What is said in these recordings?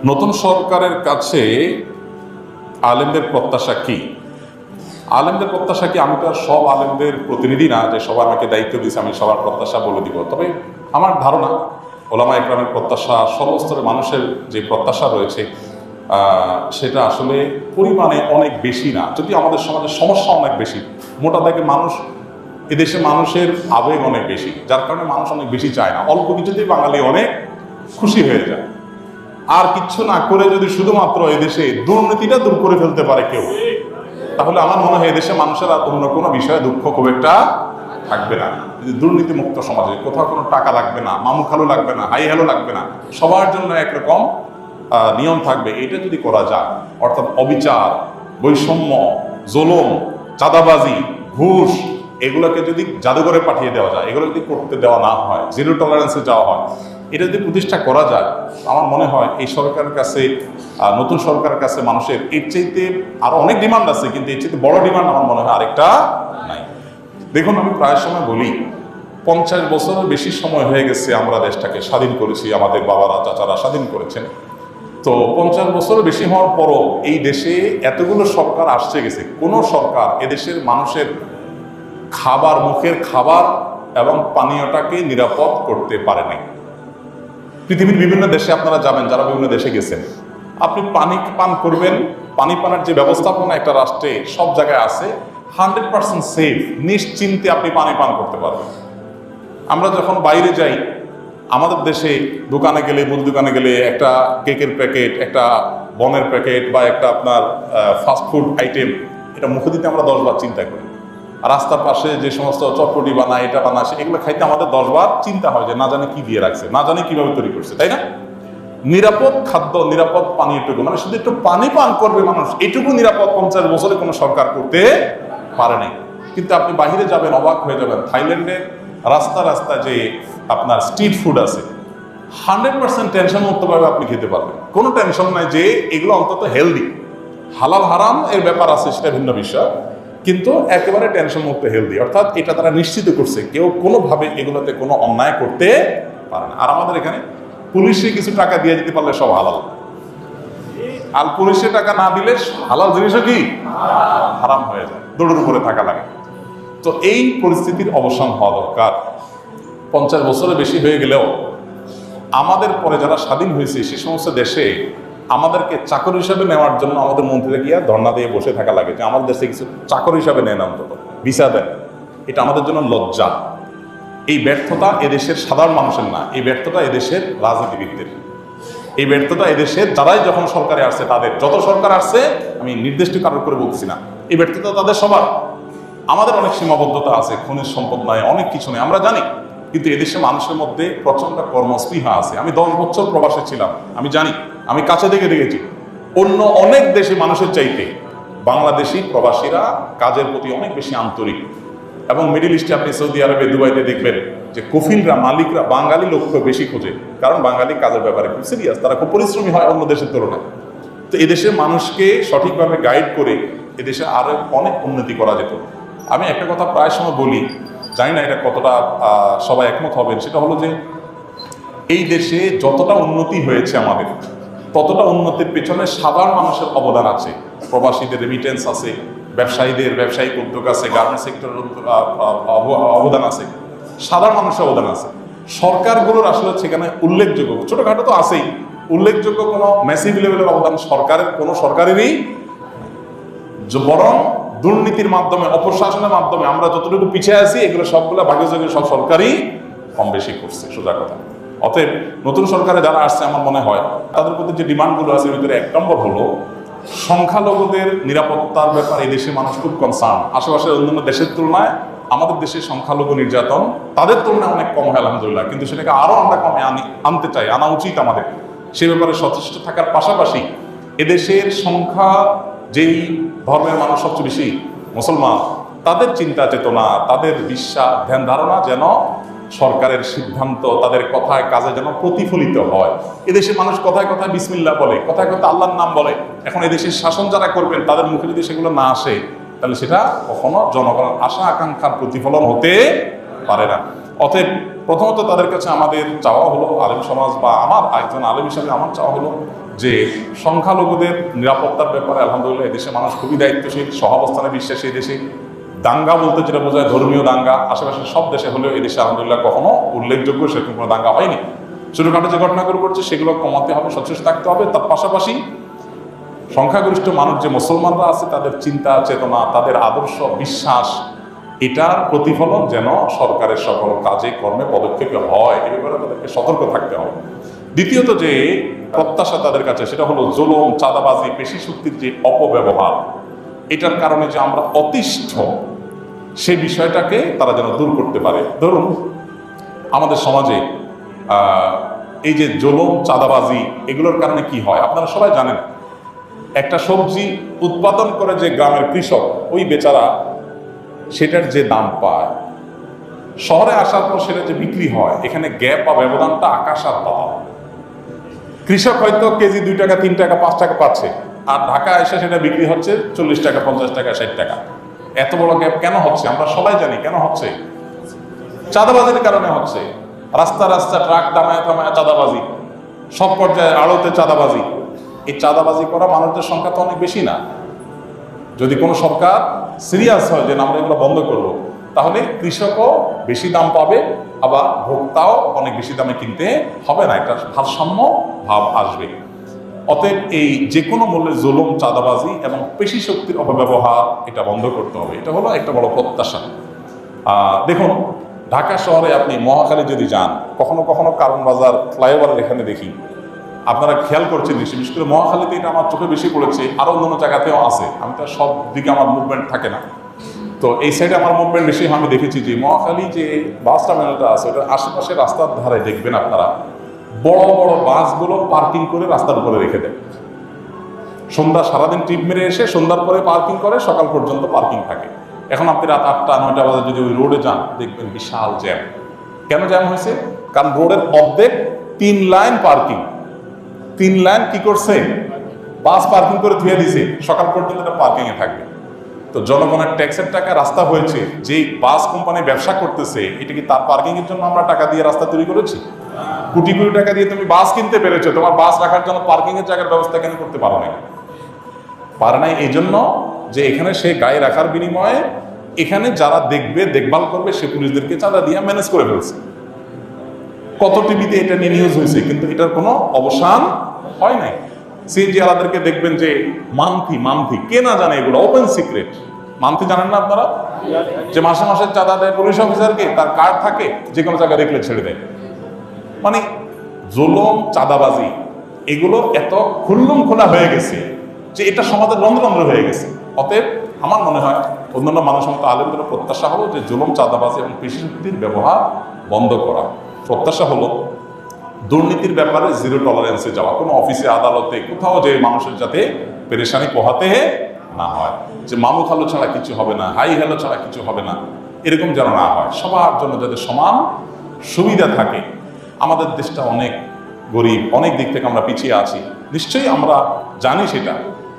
নতুন সরকারের কাছে আলেমদের প্রত্যাশা কি? আলেমদের প্রত্যাশা কি? আমি তো আর সব আলেমদের প্রতিনিধি না যে সবার আমাকে দায়িত্ব দিয়েছে আমি সবার প্রত্যাশা বলে দিব। তবে আমার ধারণা ওলামা একরামের প্রত্যাশা, সর্বস্তরের মানুষের যে প্রত্যাশা রয়েছে সেটা আসলে পরিমাণে অনেক বেশি না, যদি আমাদের সমাজের সমস্যা অনেক বেশি। মোটা দাগে মানুষ, এদেশে মানুষের আবেগ অনেক বেশি, যার কারণে মানুষ অনেক বেশি চায় না। অল্প কিছুতেই বাঙালি অনেক খুশি হয়ে যায়। আর কিচ্ছু না করে যদি শুধুমাত্র এদেশে দুর্নীতিটা দূর করে ফেলতে পারে কেউ, তাহলে আমার মনে হয় এদেশে মানুষের আর অন্য কোনো বিষয়ে দুঃখ খুব একটা থাকবে না। যদি দুর্নীতি মুক্ত সমাজে কোথাও কোনো টাকা লাগবে না, মামু খালু লাগবে না, হাই হ্যালো লাগবে না, সবার জন্য একরকম নিয়ম থাকবে, এটা যদি করা যায়, অর্থাৎ অবিচার, বৈষম্য, জুলুম, চাঁদাবাজি, ঘুষ, এগুলোকে যদি জাদুঘরে পাঠিয়ে দেওয়া যায়, এগুলো যদি করতে দেওয়া না হয়, জিরো টলারেন্সে যাওয়া হয়, এটা যদি প্রতিষ্ঠা করা যায়, আমার মনে হয় এই সরকারের কাছে, নতুন সরকারের কাছে মানুষের এর চাইতে আরো অনেক ডিমান্ড আছে, কিন্তু এর চাইতে বড় ডিমান্ড আমার মনে হয় আরেকটা নাই। দেখুন, আমি প্রায় সময় বলি 50 বছরের বেশি সময় হয়ে গেছে আমরা দেশটাকে স্বাধীন করেছি, আমাদের বাবারা চাচারা স্বাধীন করেছেন। তো 50 বছরের বেশি হওয়ার পরও এই দেশে এতগুলো সরকার আসছে গেছে, কোনো সরকার এদেশের মানুষের খাবার, মুখের খাবার এবং পানীয়টাকে নিরাপদ করতে পারে নাই। পৃথিবীর বিভিন্ন দেশে আপনারা যাবেন, যারা বিভিন্ন দেশে গেছেন, আপনি পানি পান করবেন, পানি পানের যে ব্যবস্থাপনা একটা রাষ্ট্রে সব জায়গায় আছে, 100% সেফ, নিশ্চিন্তে আপনি পানি পান করতে পারবেন। আমরা যখন বাইরে যাই, আমাদের দেশে দোকানে গেলে, মুদি দোকানে গেলে একটা কেকের প্যাকেট, একটা বনের প্যাকেট বা একটা আপনার ফাস্টফুড আইটেম, এটা মুখে দিতে আমরা 10 বার চিন্তা করি। আর রাস্তার পাশে যে সমস্ত চটপটি বানায়, এটা বানায়, এগুলো খাইতে আমাদের 10 বার চিন্তা হয় যে না জানে কি দিয়ে রাখছে, না জানে কিভাবে তৈরি করছে, তাই না? নিরাপদ খাদ্য, নিরাপদ পানি, এটুকু মানে শুধু একটু পানি পান করবে মানুষ, এটুকু নিরাপদ 50 বছরে কোনো সরকার করতে পারে নাই। কিন্তু আপনি বাহিরে যাবেন, অবাক হয়ে যাবেন, থাইল্যান্ডের রাস্তা রাস্তা যে আপনার স্ট্রিট ফুড আছে, 100% টেনশন মুক্তভাবে আপনি খেতে পারবেন, কোনো টেনশন নাই যে এগুলো অন্তত হেলদি। হালাল হারাম এর ব্যাপার আছে, সেটা ভিন্ন বিষয়, কিন্তু একেবারে টেনশন মুক্ত হেলদি, অর্থাৎ এটা তারা নিশ্চিত করছে কেউ কোনোভাবে এগুলোতে কোনো অন্যায় করতে পারে না। আর আমাদের এখানে পুলিশে কিছু টাকা দিয়ে দিতে পারলে সব হালাল, আর পুলিশে টাকা না দিলে হালাল জিনিসও কি হারাম হয়ে যায়, দৌড়ের উপরে থাকা লাগে। তো এই পরিস্থিতির অবসান হওয়া দরকার। 50 বছরের বেশি হয়ে গেলেও আমাদের পরে যারা স্বাধীন হয়েছে সে সমস্ত দেশে আমাদেরকে চাকর হিসাবে নেওয়ার জন্য আমাদের মন্ত্রীরা গিয়া ধর্ণা দিয়ে বসে থাকা লাগে যে আমাদের দেশে কিছু চাকর হিসাবে নেন, অন্তত ভিসা দেন। এটা আমাদের জন্য লজ্জা। এই ব্যর্থতা এদেশের সাধারণ মানুষের না, এই ব্যর্থতা এদেশের রাজনীতিবিদদের, এই ব্যর্থতা এদেশের যারাই যখন সরকারে আসছে তাদের, যত সরকার আসছে, আমি নির্দিষ্ট কারণ করে বলছি না, এই ব্যর্থতা তাদের সবার। আমাদের অনেক সীমাবদ্ধতা আছে, খনিজ সম্পদ নাই, অনেক কিছু নেই, আমরা জানি, কিন্তু এদেশে মানুষের মধ্যে প্রচন্ড কর্মস্পৃহা আছে। আমি 10 বছর প্রবাসে ছিলাম, আমি জানি, আমি কাছে থেকে দেখেছি অন্য অনেক দেশে মানুষের চাইতে বাংলাদেশি প্রবাসীরা কাজের প্রতি অনেক বেশি আন্তরিক। এবং মিডিল ইস্টে আপনি সৌদি আরবে, দুবাইতে দেখবেন যে কফিলরা, মালিকরা বাঙালি লোককে বেশি খোঁজে, কারণ বাঙালি কাজের ব্যাপারে খুব সিরিয়াস, তারা খুব পরিশ্রমী হয় অন্য দেশের তুলনায়। তো এদেশের মানুষকে সঠিকভাবে গাইড করে এদেশে আরো অনেক উন্নতি করা যেত। আমি একটা কথা প্রায় সময় বলি, জানি না এটা কতটা সবাই একমত হবেন, সেটা হলো যে এই দেশে যতটা উন্নতি হয়েছে আমাদের, ততটা উন্নতির পেছনে সাধারণ মানুষের অবদান আছে। প্রবাসীদের রেমিটেন্স আছে, ব্যবসায়ীদের ব্যবসায়িক উদ্যোগ আছে, গার্মেন্টস সেক্টরের অবদান আছে, সাধারণ মানুষের অবদান আছে। সরকারগুলোর আসলে সেখানে উল্লেখযোগ্য, ছোটখাটো তো আছেই, উল্লেখযোগ্য কোনো ম্যাসিভ লেভেলের অবদান সরকারের, কোনো সরকারেরই, বরং দুর্নীতির মাধ্যমে, অপশাসনের মাধ্যমে আমরা যতটুকু পিছিয়ে আছি, এগুলো সবগুলো ভাগ্যযোগে সব সরকারই কম বেশি করছে, সোজা কথা। অতএব নতুন সরকারে যারা আসছে, আমার মনে হয় তাদের প্রতি যে ডিমান্ডগুলো আছে, ভিতরে 1 নম্বর হলো সংখ্যালঘুদের নিরাপত্তার ব্যাপারে এই দেশের মানুষ খুব কনসার্ন। আশেপাশের অন্যান্য দেশের তুলনায় আমাদের দেশে সংখ্যালঘু নির্যাতন তাদের তুলনায় অনেক কম হয় আলহামদুলিল্লাহ, কিন্তু সেটাকে আরো আমরা কমে আনতে চাই, আনা উচিত আমাদের। সে ব্যাপারে সচেষ্ট থাকার পাশাপাশি এদেশের সংখ্যা, যেই ধর্মের মানুষ সবচেয়ে বেশি মুসলমান, তাদের চিন্তা চেতনা, তাদের বিশ্বাস, ধ্যান ধারণা যেন সরকারের সিদ্ধান্ত, তাদের কথায় কাজে যেন প্রতিফলিত হয়। এদেশের মানুষ কথায় কথায় বিসমিল্লাহ বলে, কথায় কথায় আল্লাহর নাম বলে। এখন এদেশের শাসন যারা করবেন তাদের মুখে যদি সেগুলো না আসে, তাহলে সেটা কখনো জনগণের আশা আকাঙ্ক্ষার প্রতিফলন হতে পারে না। অতএব প্রথমত তাদের কাছে আমাদের চাওয়া হলো, আলেম সমাজ বা আমার একজন আলেম হিসাবে আমার চাওয়া হলো যে সংখ্যালঘুদের নিরাপত্তার ব্যাপারে আলহামদুলিল্লাহ এদেশে মানুষ খুবই দায়িত্বশীল, সহাবস্থানে বিশ্বাসী। এদেশে দাঙ্গা বলতে যেটা বোঝায় ধর্মীয় দাঙ্গা, আশেপাশের সব দেশে হলেও এদেশে আলহামদুলিল্লাহ কখনো উল্লেখযোগ্য সেরকম কোনো দাঙ্গা হয়নি। ছোটখাটো যে ঘটনাগুলো ঘটছে সেগুলো কমাতে হবে, সচেষ্ট থাকতে হবে। তার পাশাপাশি সংখ্যাগরিষ্ঠ মানুষ যে মুসলমানরা আছে তাদের চিন্তা চেতনা, তাদের আদর্শ বিশ্বাস, এটার প্রতিফলন যেন সরকারের সকল কাজে কর্মে পদক্ষেপে হয়, এ ব্যাপারে তাদেরকে সতর্ক থাকতে হবে। দ্বিতীয়ত যে প্রত্যাশা তাদের কাছে, সেটা হলো জুলুম, চাঁদাবাজি, পেশি শক্তির যে অপব্যবহার, এটার কারণে যে আমরা অতিষ্ঠ, সেই বিষয়টাকে তারা যেন দূর করতে পারে। ধরুন আমাদের সমাজে এই যে জুলুম, চাঁদাবাজি, এগুলোর কারণে কি হয় আপনারা সবাই জানেন। একটা সবজি উৎপাদন করে যে গ্রামের কৃষক, ওই বেচারা সেটার যে দাম পায়, শহরে আসার পর সেটা যে বিক্রি হয়, এখানে গ্যাপ বা ব্যবধানটা আকাশ আর পাতাল। কৃষক হয়তো কেজি 2 টাকা, 3 টাকা, 5 টাকা পাচ্ছে, আর ঢাকা এসে সেটা বিক্রি হচ্ছে 40 টাকা, 50 টাকা, 60 টাকা। এত বড় গ্যাপ কেন হচ্ছে আমরা সবাই জানি কেন হচ্ছে। চাঁদাবাজির কারণে হচ্ছে। রাস্তা রাস্তা ট্রাক দামায় থামায় চাঁদাবাজি, সব পর্যায়ে আড়তে চাঁদাবাজি। এই চাঁদাবাজি করা মানুষদের সংখ্যা তো অনেক বেশি না। যদি কোনো সরকার সিরিয়াস হয় যে আমরা এগুলো বন্ধ করব, তাহলে কৃষকও বেশি দাম পাবে, আবার ভোক্তাও অনেক বেশি দামে কিনতে হবে না, একটা ভারসাম্য ভাব আসবে। অতএব এই যে কোনো মূল্যে জুলুম, চাঁদাবাজি এবং পেশি শক্তির অপব্যবহার, এটা বন্ধ করতে হবে। এটা হলো একটা বড় প্রত্যাশা। দেখুন ঢাকা শহরে আপনি মহাখালী যদি যান, কখনো কখনো কারণ বাজার ফ্লাইওভারের এখানে দেখি, আপনারা খেয়াল করছেন নিশ্চয়ই, বিশেষ করে মহাখালীতে এটা আমার চোখে বেশি পড়েছে, আরো অন্যান্য জায়গাতেও আছে। আমি তো সব দিকে আমার মুভমেন্ট থাকে না, তো এই সাইডে আমার মুভমেন্ট বেশি। আমি দেখেছি যে মহাখালী যে বাস টার্মিনালটা আছে, ওটার আশেপাশে রাস্তার ধারে দেখবেন আপনারা বড় বড় বাসগুলো পার্কিং করে রাস্তার উপরে রেখে দেয়। সন্ধ্যা সারাদিন ট্রিপ মেরে এসে সন্ধ্যার পরে পার্কিং করে, সকাল পর্যন্ত পার্কিং থাকে। এখন আপনি রাত 8টা 9টা বাজে যদি ওই রোডে যান, দেখবেন বিশাল জ্যাম। কেন জ্যাম হয়েছে? কারণ রোডের অর্ধেক 3 লাইন পার্কিং। 3 লাইন কি করছে? বাস পার্কিং করে ধুয়ে দিছে, সকাল পর্যন্ত এটা পার্কিং এ থাকবে। তো জনগণের ট্যাক্সের টাকা রাস্তা হয়েছে, যে বাস কোম্পানি ব্যবসা করতেছে, এটা কি তার পার্কিং এর জন্য আমরা টাকা দিয়ে রাস্তা তৈরি করেছি? কোটি কোটি টাকা দিয়ে তুমি বাস কিনতে পেরেছো, তোমার বাস রাখার জন্য পার্কিং এর জায়গার ব্যবস্থা কেন করতে পারো না? পারে নাই এই জন্য যে এখানে সে গায়ে রাখার বিনিময়ে এখানে যারা দেখবে, দেখভাল করবে, সে পুলিশদেরকে চাঁদা দিয়ে ম্যানেজ করে ফেলছে। কত টিভিতে এটা নিয়ে নিউজ হয়েছে, কিন্তু এটার কোনো অবসান হয় নাই। সিএনজি আলাদেরকে দেখবেন যে মান্থি কে না জানে, এগুলো ওপেন সিক্রেট। মান্থি জানেন না আপনারা? যে মাসে মাসে চাঁদা দেয় পুলিশ অফিসারকে, তার কার্ড থাকে, যে কোনো জায়গায় রেখলে ছেড়ে দেয়। মানে জুলুম, চাঁদাবাজি এগুলো এত খুল্লুম খোলা হয়ে গেছে যে এটা সমাজের রন্ধ্র হয়ে গেছে। অতএব আমার মনে হয় অন্যান্য মানুষের মতো আলেমদের প্রত্যাশা হলো যে জুলুম, চাঁদাবাজি এবং পেশি শক্তির ব্যবহার বন্ধ করা। প্রত্যাশা হলো দুর্নীতির ব্যাপারে জিরো টলারেন্সে যাওয়া। কোনো অফিসে, আদালতে, কোথাও যে মানুষের যাতে পেরেশানি পোহাতে না হয়, যে মামু খালো ছাড়া কিছু হবে না, হাই হ্যালো ছাড়া কিছু হবে না, এরকম যেন না হয়। সবার জন্য যাতে সমান সুবিধা থাকে। আমাদের দেশটা অনেক গরিব, অনেক দিক থেকে আমরা পিছিয়ে আছি, নিশ্চয়ই আমরা জানি সেটা,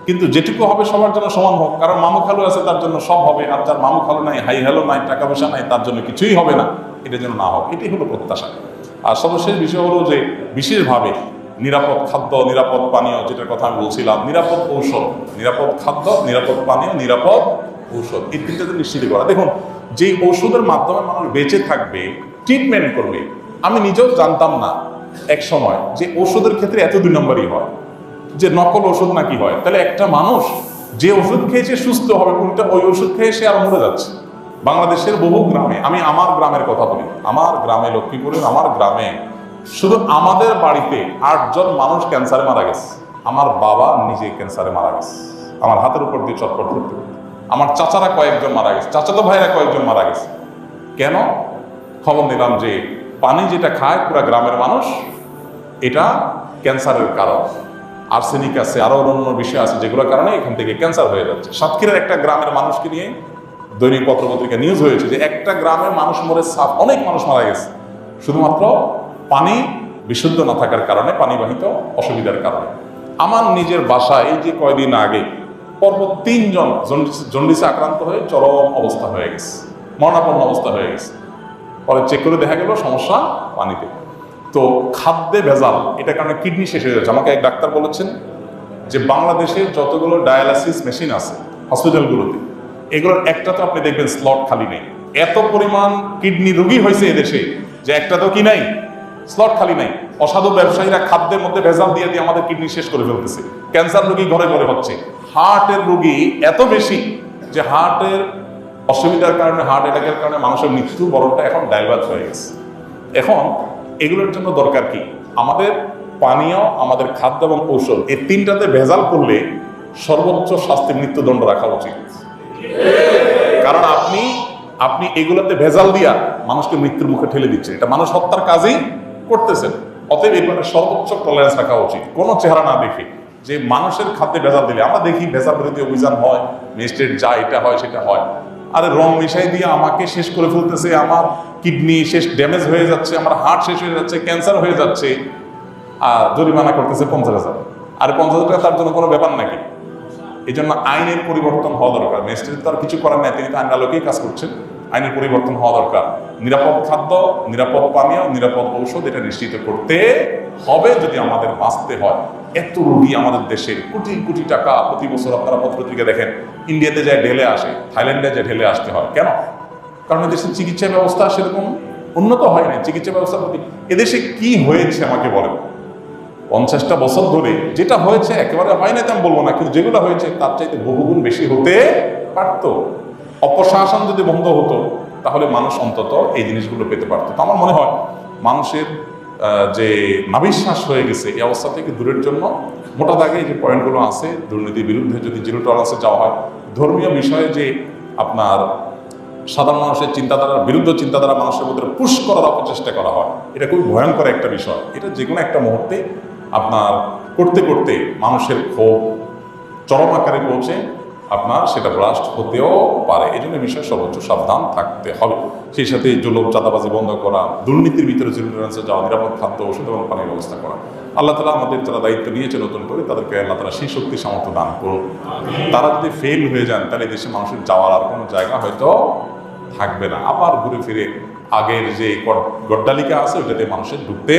কিন্তু যেটুকু হবে সবার জন্য সমান হোক। কারণ মামু খালু আছে তার জন্য সব হবে, আর যার মামু খালু নাই, হাই হ্যালো নাই, টাকা পয়সা নাই, তার জন্য কিছুই হবে না, এটা যেন না হোক, এটাই হলো প্রত্যাশা। আর সর্বশেষ বিষয় হলো যে বিশেষভাবে নিরাপদ খাদ্য, নিরাপদ পানীয়, যেটার কথা আমি বলছিলাম, নিরাপদ ঔষধ, নিরাপদ খাদ্য, নিরাপদ পানীয়, নিরাপদ ঔষধ, এই তিনটাতে নিশ্চিত করা। দেখুন যেই ঔষধের মাধ্যমে মানুষ বেঁচে থাকবে, ট্রিটমেন্ট করবে, আমি নিজেও জানতাম না এক সময় যে ওষুধের ক্ষেত্রে এত 2 নম্বরই হয়, যে নকল ওষুধ নাকি হয়। তাহলে একটা মানুষ যে ওষুধ খেয়েছে সুস্থ হবে, উল্টা ওই ওষুধ খেয়ে সে আর মরে যাচ্ছে। বাংলাদেশের বহু গ্রামে, আমি আমার গ্রামের কথা বলি, আমার গ্রামে, লক্ষ্মীপুরের আমার গ্রামে, শুধু আমাদের বাড়িতে 8 জন মানুষ ক্যান্সারে মারা গেছে। আমার বাবা নিজে ক্যান্সারে মারা গেছে, আমার হাতের উপর দিয়ে চটপট করতে। আমার চাচারা কয়েকজন মারা গেছে, চাচাতো ভাইরা কয়েকজন মারা গেছে। কেন? খবর নিলাম যে পানি যেটা খায় পুরা গ্রামের মানুষ, এটা ক্যান্সারের কারণ। আর্সেনিক আছে, আরো অন্য বিষয় আছে, যেগুলোর কারণে এখান থেকে ক্যান্সার হয়ে যাচ্ছে। সাতক্ষীরার একটা গ্রামের মানুষকে নিয়ে দৈনিক পত্রপত্রিকা নিউজ হয়েছে যে একটা গ্রামের মানুষ মরে, অনেক মানুষ মারা গেছে শুধুমাত্র পানি বিশুদ্ধ না থাকার কারণে, পানিবাহিত অসুবিধার কারণে। আমার নিজের বাসায় এই যে কয়দিন আগে পরপর 3 জন জন্ডিসে আক্রান্ত হয়ে চরম অবস্থা হয়ে গেছে, মরণাপন্ন অবস্থা হয়ে গেছে। পরে চেক করে দেখা গেল সমস্যা পানিতে। তো খাদ্যে ভেজাল, এটা কারণে কিডনি শেষ হয়ে যাচ্ছে। আমাকে এক ডাক্তার বলেছেন যে বাংলাদেশের যতগুলো ডায়ালাসিস মেশিন আছে হসপিটালগুলোতে, এগুলোর একটা তো আপনি দেখবেন স্লট খালি নেই। এত পরিমাণ কিডনি রোগী হয়েছে এদেশে যে একটা তো কি নাই, স্লট খালি নাই। অসাধু ব্যবসায়ীরা খাদ্যের মধ্যে ভেজাল দিয়ে দিয়ে আমাদের কিডনি শেষ করে ফেলতেছে। ক্যান্সার রোগী ঘরে ঘরে হচ্ছে। হার্টের রোগী এত বেশি যে হার্টের অসুবিধার কারণে, হার্ট অ্যাটাকের কারণে মানুষের মৃত্যু বরণটা এখন ডাইভার্ট হয়ে গেছে। এখন এগুলোর জন্য দরকার কি? আমাদের পানীয়, আমাদের খাদ্য এবং ঔষধ, এই তিনটাতে ভেজাল করলে সর্বোচ্চ শাস্তি মৃত্যুদণ্ড রাখা উচিত। কারণ আপনি এগুলোতে ভেজাল দিয়া মানুষকে মৃত্যুর মুখে ঠেলে দিচ্ছে, এটা মানুষ হত্যার কাজই করতেছেন। অতএব এগুলোর সর্বোচ্চ টলারেন্স রাখা উচিত, কোনো চেহারা না দেখে। যে মানুষের খাদ্যে ভেজাল দিলে, আমরা দেখি ভেজাল বিরোধী অভিযান হয়, ম্যাজিস্ট্রেট যা এটা হয় সেটা হয়, আরে রং মিশাই দিয়ে আমাকে শেষ করে ফেলতেছে, আমার কিডনি শেষ, ড্যামেজ হয়ে যাচ্ছে, আমার হার্ট শেষ হয়ে যাচ্ছে, ক্যান্সার হয়ে যাচ্ছে, আর জরিমানা করতেছে 50,000। আর 50,000 টাকা তার জন্য কোনো ব্যাপার নাকি? এই জন্য আইনের পরিবর্তন হওয়া দরকার। ম্যাজিস্ট্রেট তো আর কিছু করার নাই, তিনি তো আইন আলোকেই কাজ করছেন। আইনের পরিবর্তন হওয়া দরকার। নিরাপদ খাদ্য, নিরাপদ পানীয়, নিরাপদ ঔষধ, এটা নিশ্চিত করতে হবে যদি আমাদের বাঁচতে হয়। এত রোগী আমাদের দেশে, কোটি কোটি টাকা প্রতি বছর আপনারা পত্রিকা দেখেন, ইন্ডিয়াতে যায় ঢেলে আসে, থাইল্যান্ডে যায় ঢেলে আসতে হয়। কেন? কারণ এদেশের চিকিৎসা ব্যবস্থা সেরকম উন্নত হয় না। চিকিৎসা ব্যবস্থার প্রতি এদেশে কি হয়েছে আমাকে বলেন? 50টা বছর ধরে যেটা হয়েছে একেবারে হয় না আমি বলবো না, কিন্তু যেগুলো হয়েছে তার চাইতে বহুগুণ বেশি হতে পারত। অপশাসন যদি বন্ধ হতো তাহলে মানুষ অন্তত এই জিনিসগুলো পেতে পারতো। তো আমার মনে হয় মানুষের যে নাভিশ্বাস হয়ে গেছে এই অবস্থা থেকে দূরের জন্য মোটা দাগে যে পয়েন্টগুলো আছে, দুর্নীতির বিরুদ্ধে যদি জিরো টলারেন্সে যাওয়া হয়, ধর্মীয় বিষয়ে যে আপনার সাধারণ মানুষের চিন্তাধারার বিরুদ্ধে চিন্তাধারা মানুষের মধ্যে পুশ করার অপচেষ্টা করা হয়, এটা খুব ভয়ঙ্কর একটা বিষয়। এটা যে কোনো একটা মুহূর্তে আপনার করতে করতে মানুষের ক্ষোভ চরম আকারে পৌঁছে আপনার সেটা ব্লাস্ট হতেও পারে। এই জন্য বিষয়ে সর্বোচ্চ সাবধান থাকতে হবে। সেই সাথে জুলুম, চাঁদাবাজি বন্ধ করা, দুর্নীতির ভিতরে জিরো টলারেন্সে যাওয়া, নিরাপদ খাদ্য, ওষুধ এবং পানির ব্যবস্থা করা। আল্লাহ তাআলা আমাদের যারা দায়িত্ব নিয়েছে নতুন করে, তাদেরকে আল্লাহ তাআলা সেই শক্তি সামর্থ্য দান করুন। তারা যদি ফেল হয়ে যান তাহলে দেশে মানুষের যাওয়ার আর কোনো জায়গা হয়তো থাকবে না। আবার ঘুরে ফিরে আগের যে গড্ডালিকা আছে ওইটাতে মানুষের ঢুকতে